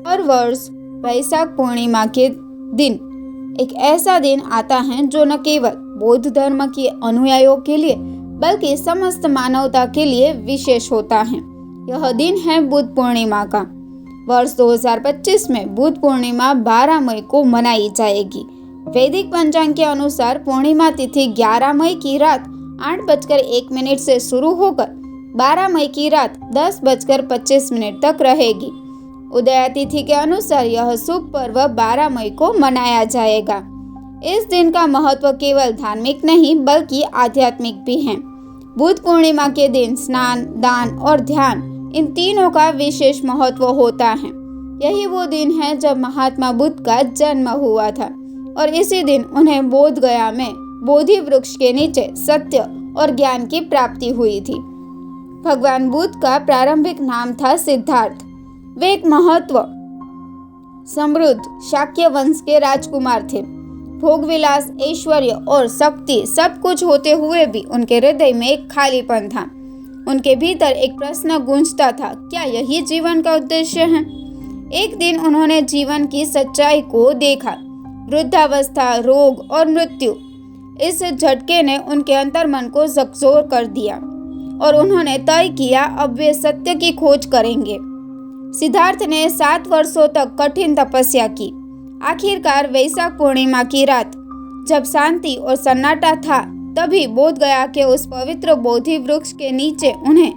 हर वर्ष वैशाख पूर्णिमा के दिन एक ऐसा दिन आता है जो न केवल बौद्ध धर्म के अनुयायियों के लिए बल्कि समस्त मानवता के लिए विशेष होता है। यह दिन है बुद्ध पूर्णिमा का। वर्ष 2025 में बुद्ध पूर्णिमा 12 मई को मनाई जाएगी। वैदिक पंचांग के अनुसार पूर्णिमा तिथि 11 मई की रात 8:01 से शुरू होकर 12 मई की रात 10:25 तक रहेगी। उदया तिथि के अनुसार यह शुभ पर्व 12 मई को मनाया जाएगा। इस दिन का महत्व केवल धार्मिक नहीं बल्कि आध्यात्मिक भी है। बुद्ध पूर्णिमा के दिन स्नान, दान और ध्यान इन तीनों का विशेष महत्व होता है। यही वो दिन है जब महात्मा बुद्ध का जन्म हुआ था और इसी दिन उन्हें बोध गया में बोधि वृक्ष के नीचे सत्य और ज्ञान की प्राप्ति हुई थी। भगवान बुद्ध का प्रारंभिक नाम था सिद्धार्थ। वे एक महत्व समृद्ध शाक्य वंश के राजकुमार थे। भोग विलास, ऐश्वर्य और शक्ति सब कुछ होते हुए भी उनके हृदय में एक खालीपन था। उनके भीतर एक प्रश्न गूंजता था, क्या यही जीवन का उद्देश्य है? एक दिन उन्होंने जीवन की सच्चाई को देखा। वृद्धावस्था, रोग और मृत्यु, इस झटके ने उनके अंतर्मन को झकझोर कर दिया और उन्होंने तय किया अब वे सत्य की खोज करेंगे। सिद्धार्थ ने 7 वर्षों तक कठिन तपस्या की। आखिरकार वैशाख पूर्णिमा की रात जब शांति और सन्नाटा था तभी बोध गया के उस पवित्र बोधि वृक्ष के नीचे उन्हें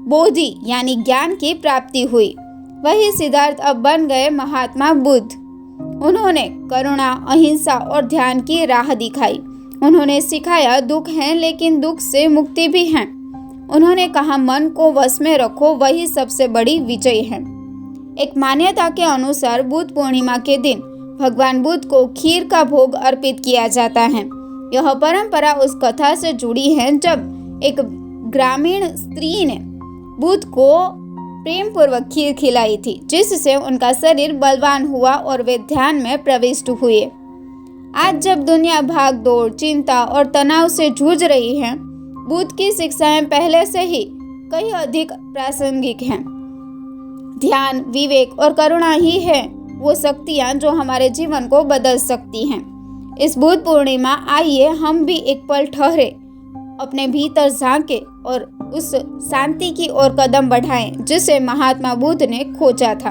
बोधि यानी ज्ञान की प्राप्ति हुई। वही सिद्धार्थ अब बन गए महात्मा बुद्ध। उन्होंने करुणा, अहिंसा और ध्यान की राह दिखाई। उन्होंने सिखाया दुख है लेकिन दुख से मुक्ति भी है। उन्होंने कहा मन को वश में रखो, वही सबसे बड़ी विजय है। एक मान्यता के अनुसार बुद्ध पूर्णिमा के दिन भगवान बुद्ध को खीर का भोग अर्पित किया जाता है। यह परंपरा उस कथा से जुड़ी है जब एक ग्रामीण स्त्री ने बुद्ध को प्रेम पूर्वक खीर खिलाई थी, जिससे उनका शरीर बलवान हुआ और वे ध्यान में प्रविष्ट हुए। आज जब दुनिया भाग दौड़, चिंता और तनाव से जूझ रही है, बुद्ध की शिक्षाएं पहले से ही कहीं अधिक प्रासंगिक हैं। ध्यान, विवेक और करुणा ही है वो शक्तियां जो हमारे जीवन को बदल सकती हैं। इस बुद्ध पूर्णिमा आइए हम भी एक पल ठहरे, अपने भीतर झांके और उस शांति की ओर कदम बढ़ाएं जिसे महात्मा बुद्ध ने खोजा था।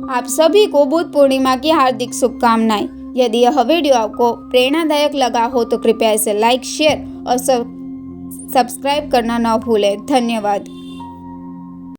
आप सभी को बुद्ध पूर्णिमा की हार्दिक शुभकामनाएं। यदि यह वीडियो आपको प्रेरणादायक लगा हो तो कृपया इसे लाइक, शेयर और सब्सक्राइब करना न भूलें। धन्यवाद।